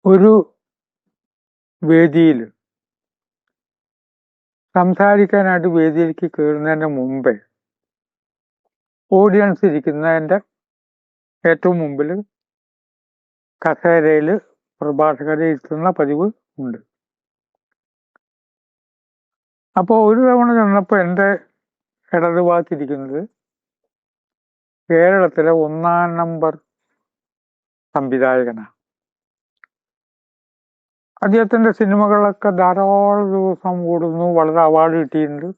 ഒരു വേദിയിൽ സംസാരിക്കാനായിട്ട് വേദിയിലേക്ക് കയറുന്നതിന് മുമ്പേ ഓഡിയൻസ് ഇരിക്കുന്നതിൻ്റെ ഏറ്റവും മുമ്പിൽ കസേരയിൽ പ്രഭാഷകരെ ഇരുത്തുന്ന പതിവ് ഉണ്ട്. അപ്പോൾ ഒരു തവണ ചെന്നപ്പോൾ എൻ്റെ ഇടതുഭാഗത്തിരിക്കുന്നത് കേരളത്തിലെ 1-ാം നമ്പർ സംവിധായകനാണ്. അദ്ദേഹത്തിൻ്റെ സിനിമകളൊക്കെ ധാരാളം ദിവസം ഓടുന്നു, വളരെ അവാർഡ് കിട്ടിയിട്ടുണ്ട്,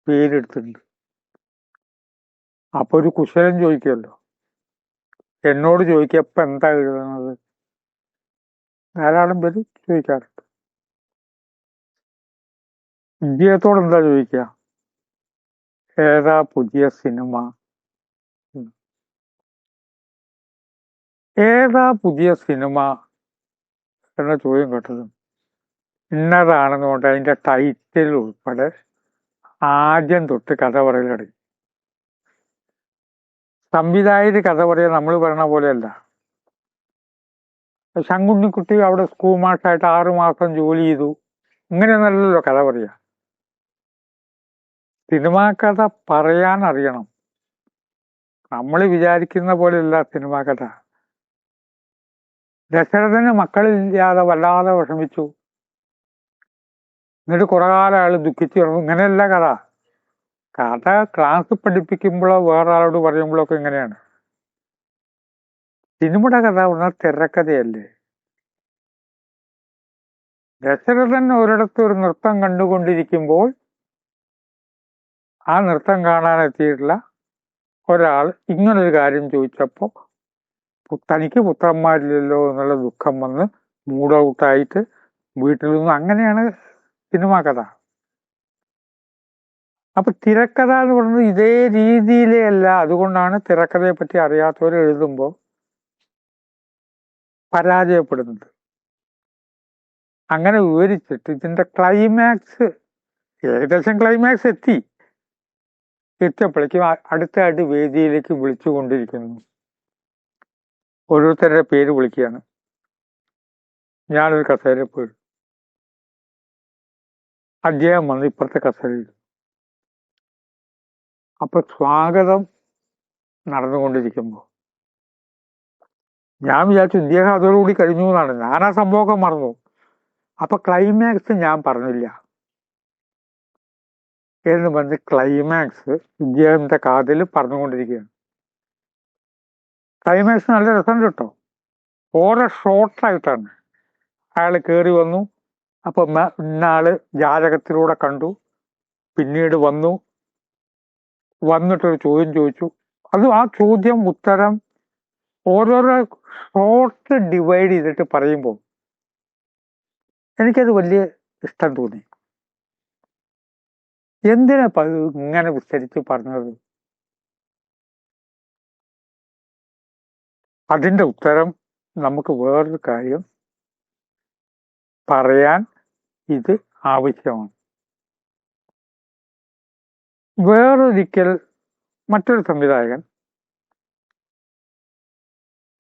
പേരെടുത്തിട്ടുണ്ട്. അപ്പോൾ ഒരു കുശലം ചോദിക്കുമല്ലോ, എന്നോട് ചോദിക്കപ്പോൾ എന്താ എഴുതുന്നത്, ധാരാളം പേര് ചോദിക്കാറുണ്ട്. ഇദ്ദേഹത്തോട് എന്താ ചോദിക്കുക, ഏതാ പുതിയ സിനിമ, ഏതാ പുതിയ സിനിമ എന്ന ചോദ്യം കേട്ടത് ഇന്നതാണെന്ന് കൊണ്ട് അതിൻ്റെ ടൈറ്റിൽ ഉൾപ്പെടെ ആദ്യം തൊട്ട് കഥ പറയൽ തുടങ്ങി. സംവിധായകർ കഥ പറയാൻ നമ്മൾ പറയണ പോലെയല്ല. ശങ്കുണ്ണിക്കുട്ടി അവിടെ സ്കൂൾ മാഷായിട്ട് 6 മാസം ജോലി ചെയ്തു, ഇങ്ങനെയൊന്നല്ലല്ലോ കഥ പറയാ. സിനിമാ കഥ പറയാൻ അറിയണം. നമ്മൾ വിചാരിക്കുന്ന പോലെയല്ല സിനിമാ കഥ. ദശരഥന് മക്കളില്ലാതെ വല്ലാതെ വിഷമിച്ചു, എന്നിട്ട് കുറെ കാലം അയാൾ ദുഃഖിച്ചു കിടന്നു. ഇങ്ങനെയല്ല കഥ. കഥ ക്ലാസ് പഠിപ്പിക്കുമ്പോഴോ വേറെ ആളോട് പറയുമ്പോഴോ ഒക്കെ ഇങ്ങനെയാണ്. സിനിമയുടെ കഥ പറഞ്ഞ തിരക്കഥയല്ലേ. ദശരഥൻ ഒരിടത്ത് ഒരു നൃത്തം കണ്ടുകൊണ്ടിരിക്കുമ്പോൾ ആ നൃത്തം കാണാനെത്തിയിട്ടുള്ള ഒരാൾ ഇങ്ങനൊരു കാര്യം ചോദിച്ചപ്പോൾ തനിക്ക് പുത്രന്മാരില്ലല്ലോ എന്നുള്ള ദുഃഖം വന്ന് മൂഡ് ഔട്ടായിട്ട് വീട്ടിൽ നിന്ന്, അങ്ങനെയാണ് സിനിമാ കഥ. അപ്പൊ തിരക്കഥ എന്ന് പറയുന്നത് ഇതേ രീതിയിലേ അല്ല. അതുകൊണ്ടാണ് തിരക്കഥയെ പറ്റി അറിയാത്തവർ എഴുതുമ്പോൾ പരാജയപ്പെടുന്നത്. അങ്ങനെ വിവരിച്ചിട്ട് ഇതിന്റെ ക്ലൈമാക്സ്, ഏകദേശം ക്ലൈമാക്സ് എത്തിയപ്പോഴേക്കും അടുത്തായിട്ട് വേദിയിലേക്ക് വിളിച്ചുകൊണ്ടിരിക്കുന്നു. ഓരോരുത്തരുടെ പേര് വിളിക്കുകയാണ്. ഞാനൊരു കസേര പോയി, അദ്ദേഹം വന്ന് ഇപ്പുറത്തെ കസേരയിൽ. അപ്പൊ സ്വാഗതം നടന്നുകൊണ്ടിരിക്കുമ്പോൾ ഞാൻ വിചാരിച്ചു ഇദ്ദേഹം അതോടുകൂടി കഴിഞ്ഞു എന്നാണ്. ഞാൻ ആ സംഭവമൊക്കെ മറന്നു. അപ്പൊ ക്ലൈമാക്സ് ഞാൻ പറഞ്ഞില്ല എന്ന് പറഞ്ഞ് ക്ലൈമാക്സ് ഇദ്ദേഹത്തിന്റെ കാതിൽ പറഞ്ഞുകൊണ്ടിരിക്കുകയാണ്. ക്ലൈമാക്സ് നല്ല രസം കേട്ടോ. ഓരോ ഷോർട്ടായിട്ടാണ്. അയാൾ കയറി വന്നു, അപ്പൊ ഇന്നാള് ജാതകത്തിലൂടെ കണ്ടു, പിന്നീട് വന്നിട്ടൊരു ചോദ്യം ചോദിച്ചു. അത് ആ ചോദ്യം ഉത്തരം ഓരോരോ ഷോർട്ട് ഡിവൈഡ് ചെയ്തിട്ട് പറയുമ്പോൾ എനിക്കത് വലിയ ഇഷ്ടം തോന്നി. എന്തിനാ ഇങ്ങനെ വിസ്തരിച്ച് പറഞ്ഞത്? അതിൻ്റെ ഉത്തരം നമുക്ക് വേറൊരു കാര്യം പറയാൻ ഇത് ആവശ്യമാണ്. വേറൊരിക്കൽ മറ്റൊരു സംവിധായകൻ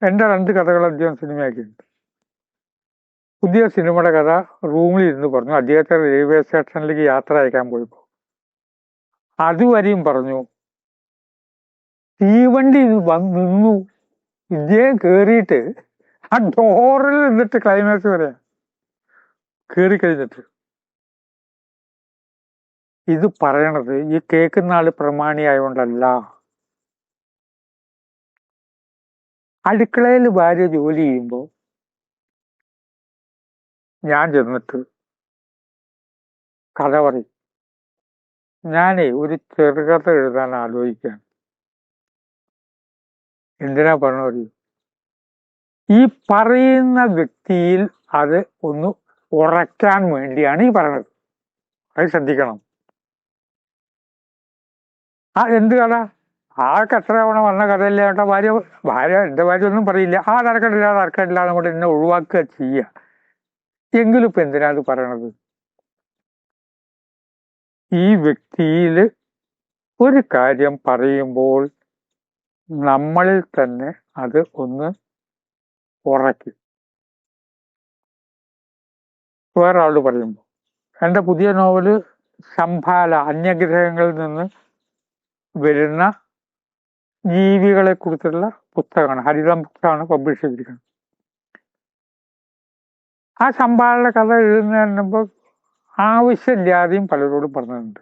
എൻ്റെ 2 കഥകൾ അദ്ദേഹം സിനിമയാക്കിയിട്ടുണ്ട്. പുതിയ സിനിമയുടെ കഥ റൂമിൽ ഇരുന്ന് പറഞ്ഞു. അദ്ദേഹത്തെ റെയിൽവേ സ്റ്റേഷനിലേക്ക് യാത്ര അയക്കാൻ പോയപ്പോൾ അതുവരെയും പറഞ്ഞു. തീവണ്ടി നിന്നു, ഇദ്ദേഹം കയറിയിട്ട് ആ ഡോറിൽ നിന്നിട്ട് ക്ലൈമാക്സ് വരെ കയറി കഴിഞ്ഞിട്ട് ഇത് പറയണത് ഈ കേൾക്കുന്ന ആള് പ്രമാണിയായോണ്ടല്ല. അടുക്കളയിൽ ഭാര്യ ജോലി ചെയ്യുമ്പോൾ ഞാൻ ചെന്നിട്ട് കഥ പറയും. ഞാനേ ഒരു ചെറുകഥ എഴുതാൻ ആലോചിക്കുകയാണ്. എന്തിനാ പറഞ്ഞ ഈ പറയുന്ന വ്യക്തിയിൽ അത് ഒന്ന് ഉറയ്ക്കാൻ വേണ്ടിയാണ് ഈ പറയണത്. അത് ശ്രദ്ധിക്കണം. എന്ത് കഥ? എത്ര തവണ വന്ന കഥയില്ല കേട്ടോ. എൻ്റെ ഭാര്യ ഒന്നും പറയില്ല. തർക്കമില്ല എന്നുകൊണ്ട് എന്നെ ഒഴിവാക്കുക ചെയ്യുക. എങ്കിലും ഇപ്പൊ എന്തിനാ അത് പറയണത്? ഈ വ്യക്തിയിൽ ഒരു കാര്യം പറയുമ്പോൾ നമ്മളിൽ തന്നെ അത് ഒന്ന് ഉറയ്ക്കും. വേറൊരാളോട് പറയുമ്പോൾ എൻ്റെ പുതിയ നോവല് ശംഭാല, അന്യഗ്രഹങ്ങളിൽ നിന്ന് വരുന്ന ജീവികളെ കുറിച്ചുള്ള പുസ്തകമാണ്. ഹരിതം പുസ്തകമാണ് പബ്ലിഷ് ചെയ്തിരിക്കുന്നത്. ആ ശംഭാലയുടെ കഥ എഴുതുന്നതിനുമ്പോൾ ആവശ്യമില്ലാതെയും പലരോടും പറഞ്ഞിട്ടുണ്ട്.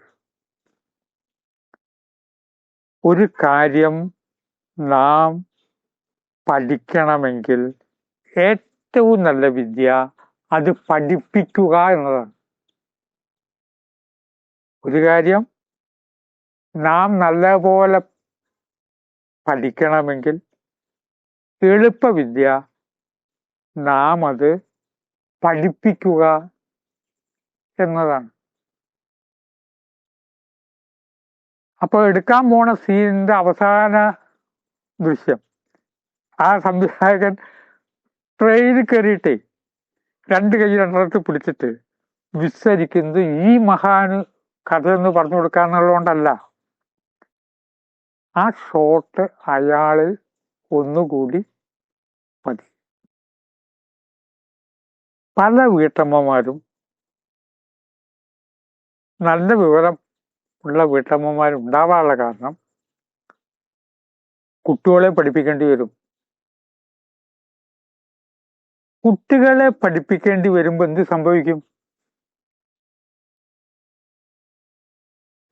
ഒരു കാര്യം നാം പഠിക്കണമെങ്കിൽ ഏറ്റവും നല്ല വിദ്യ അത് പഠിപ്പിക്കുക എന്നതാണ്. ഒരു കാര്യം നാം നല്ലപോലെ പഠിക്കണമെങ്കിൽ എളുപ്പവിദ്യ നാം അത് പഠിപ്പിക്കുക എന്നതാണ്. അപ്പോൾ എടുക്കാൻ പോണ സീനിന്റെ അവസാന ദൃശ്യം, ആ സംവിധായകൻ ട്രെയിനിൽ കയറിയിട്ടേ 2 കൈ രണ്ടിടത്ത് പിടിച്ചിട്ട് വിസ്തരിക്കുന്നത് ഈ മഹാന് കഥ എന്ന് പറഞ്ഞു കൊടുക്കാന്നുള്ളതുകൊണ്ടല്ല. ആ ഷോട്ട് അയാളിൽ ഒന്നുകൂടി മതി. പല വീട്ടമ്മമാരും, നല്ല വിവരം ഉള്ള വീട്ടമ്മമാരും ഉണ്ടാവാനുള്ള കാരണം കുട്ടികളെ പഠിപ്പിക്കേണ്ടി വരും. കുട്ടികളെ പഠിപ്പിക്കേണ്ടി വരുമ്പോൾ എന്ത് സംഭവിക്കും?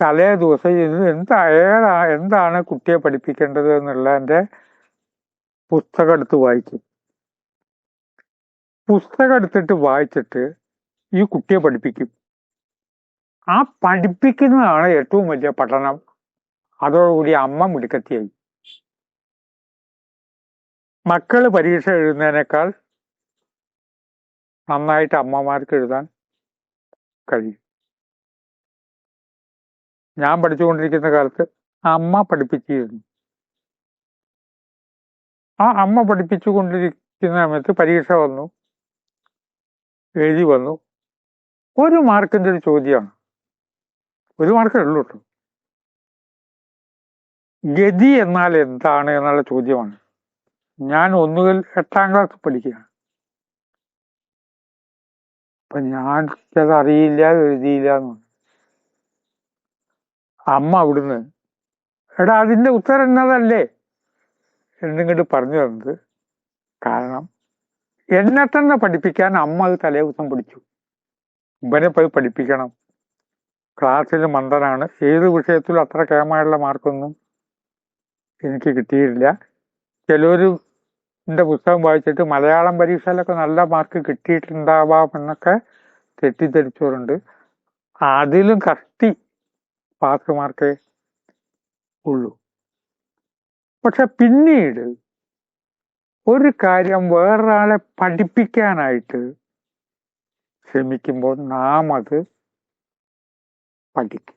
തലേ ദിവസം എന്താണ് കുട്ടിയെ പഠിപ്പിക്കേണ്ടത് എന്നുള്ളതിൻ്റെ പുസ്തകം എടുത്ത് വായിക്കും. പുസ്തകം എടുത്തിട്ട് വായിച്ചിട്ട് ഈ കുട്ടിയെ പഠിപ്പിക്കും. ആ പഠിപ്പിക്കുന്നതാണ് ഏറ്റവും വലിയ പഠനം. അതോടുകൂടി അമ്മ മിടുക്കത്തിയായി. മക്കള് പരീക്ഷ എഴുതുന്നതിനേക്കാൾ നന്നായിട്ട് അമ്മമാർക്ക് എഴുതാൻ കഴിയും. ഞാൻ പഠിച്ചുകൊണ്ടിരിക്കുന്ന കാലത്ത് അമ്മ പഠിപ്പിച്ചിരുന്നു. ആ അമ്മ പഠിപ്പിച്ചുകൊണ്ടിരിക്കുന്ന സമയത്ത് പരീക്ഷ വന്നു, എഴുതി വന്നു. 1 മാർക്കിന്റെ ഒരു ചോദ്യമാണ്. 1 മാർക്കേ ഉള്ളൂ കേട്ടോ. ഗതി എന്നാൽ എന്താണ് എന്നുള്ള ചോദ്യമാണ്. ഞാൻ ഒന്നുകിൽ 8ാം ക്ലാസ് പഠിക്കുകയാണ്. അപ്പൊ ഞാൻ അത് അറിയില്ല, എഴുതിയില്ല എന്ന്. അമ്മ അവിടുന്ന് എടാ അതിന്റെ ഉത്തരം എന്നതല്ലേ എന്നിങ്ങോട്ട് പറഞ്ഞു തന്നത്. കാരണം എന്നെ തന്നെ പഠിപ്പിക്കാൻ അമ്മ അത് തലേ ദിവസം പഠിച്ചു. ഇവനെ പോയി പഠിപ്പിക്കണം, ക്ലാസ്സിൽ മണ്ടനാണ്, ഏത് വിഷയത്തിലും അത്ര കേമായുള്ള മാർക്കൊന്നും എനിക്ക് കിട്ടിയിട്ടില്ല. ചിലവരുടെ പുസ്തകം വായിച്ചിട്ട് മലയാളം പരീക്ഷയിലൊക്കെ നല്ല മാർക്ക് കിട്ടിയിട്ടുണ്ടാവാം എന്നൊക്കെ തെറ്റിദ്ധരിച്ചവരുണ്ട്. അതിലും കഷ്ടി പാസ് മാർക്കേ ഉള്ളൂ. പക്ഷെ പിന്നീട് ഒരു കാര്യം വേറൊരാളെ പഠിപ്പിക്കാനായിട്ട് ശ്രമിക്കുമ്പോൾ നാം അത് പഠിക്കും.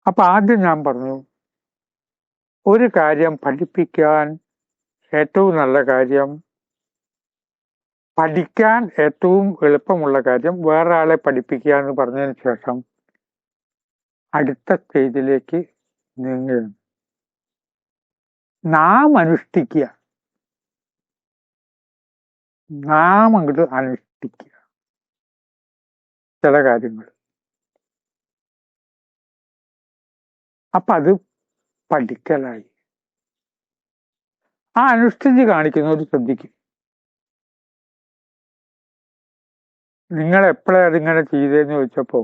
അപ്പൊ ആദ്യം ഞാൻ പറഞ്ഞു, ഒരു കാര്യം പഠിപ്പിക്കാൻ ഏറ്റവും നല്ല കാര്യം, പഠിക്കാൻ ഏറ്റവും എളുപ്പമുള്ള കാര്യം വേറൊരാളെ പഠിപ്പിക്കുക എന്ന് പറഞ്ഞതിന് ശേഷം അടുത്ത സ്റ്റേജിലേക്ക് നീങ്ങുകയാണ്. നാം അനുഷ്ഠിക്കുക, നാം അങ്ങോട്ട് അനുഷ്ഠിക്കുക ചില കാര്യങ്ങൾ. അപ്പൊ അത് പഠിക്കലായി. ആ അനുഷ്ഠിച്ച് കാണിക്കുന്നവർ ശ്രദ്ധിക്കും. നിങ്ങൾ എപ്പോഴാണ് അതിങ്ങനെ ചെയ്തതെന്ന് ചോദിച്ചപ്പോ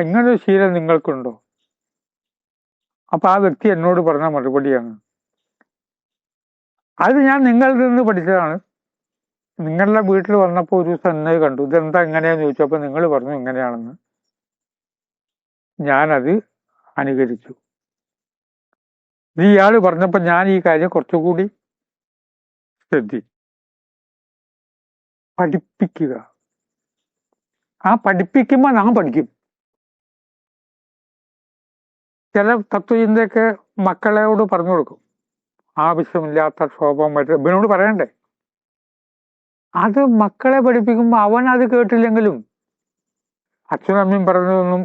ഇങ്ങനൊരു ശീലം നിങ്ങൾക്കുണ്ടോ? അപ്പൊ ആ വ്യക്തി എന്നോട് പറഞ്ഞ മറുപടിയാണ്, അത് ഞാൻ നിങ്ങളിൽ നിന്ന് പഠിച്ചതാണ്. നിങ്ങളുടെ വീട്ടിൽ വന്നപ്പോൾ ഒരു ദിവസം എന്നെ കണ്ടു, ഇതെന്താ എങ്ങനെയാന്ന് ചോദിച്ചപ്പോൾ നിങ്ങൾ പറഞ്ഞു ഇങ്ങനെയാണെന്ന്. ഞാനത് അനുകരിച്ചു. ഇയാള് പറഞ്ഞപ്പോൾ ഞാൻ ഈ കാര്യം കുറച്ചുകൂടി ശ്രദ്ധിച്ചു. പഠിപ്പിക്കുക. ആ പഠിപ്പിക്കുമ്പോൾ നാം പഠിക്കും. ചില തത്വചിന്തയൊക്കെ മക്കളോട് പറഞ്ഞു കൊടുക്കും. ആവശ്യമില്ലാത്ത ക്ഷോഭം പറ്റും ഇവനോട് പറയണ്ടേ. അത് മക്കളെ പഠിപ്പിക്കുമ്പോൾ അവൻ അത് കേട്ടില്ലെങ്കിലും അച്ഛനും അമ്മയും പറഞ്ഞതൊന്നും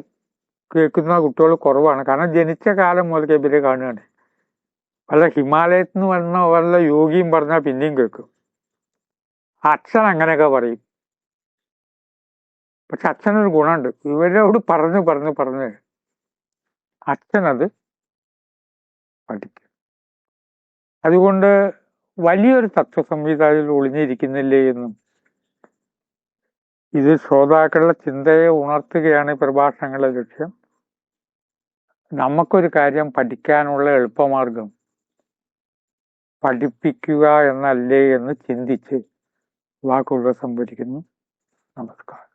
കേൾക്കുന്ന കുട്ടികൾ കുറവാണ്. കാരണം ജനിച്ച കാലം മുതൽ ഇവരെ കാണുകയാണ്. വല്ല ഹിമാലയത്തിൽ നിന്ന് വന്ന വല്ല യോഗിയും പറഞ്ഞാൽ പിന്നെയും കേൾക്കും. അച്ഛൻ അങ്ങനെയൊക്കെ പറയും. പക്ഷെ അച്ഛനൊരു ഗുണമുണ്ട്, ഇവരോട് പറഞ്ഞ് അച്ഛനത് പഠിക്കും. അതുകൊണ്ട് വലിയൊരു തത്വസംഹിതയിൽ ഒളിഞ്ഞിരിക്കുന്നില്ലേ എന്നും, ഇത് ശ്രോതാക്കളുടെ ചിന്തയെ ഉണർത്തുകയാണ് ഈ പ്രഭാഷണങ്ങളുടെ ലക്ഷ്യം. നമുക്കൊരു കാര്യം പഠിക്കാനുള്ള എളുപ്പമാർഗം പഠിപ്പിക്കുക എന്നല്ലേ എന്ന് ചിന്തിച്ച് വാക്കുകൾ സംഭരിക്കുന്നു. നമസ്കാരം.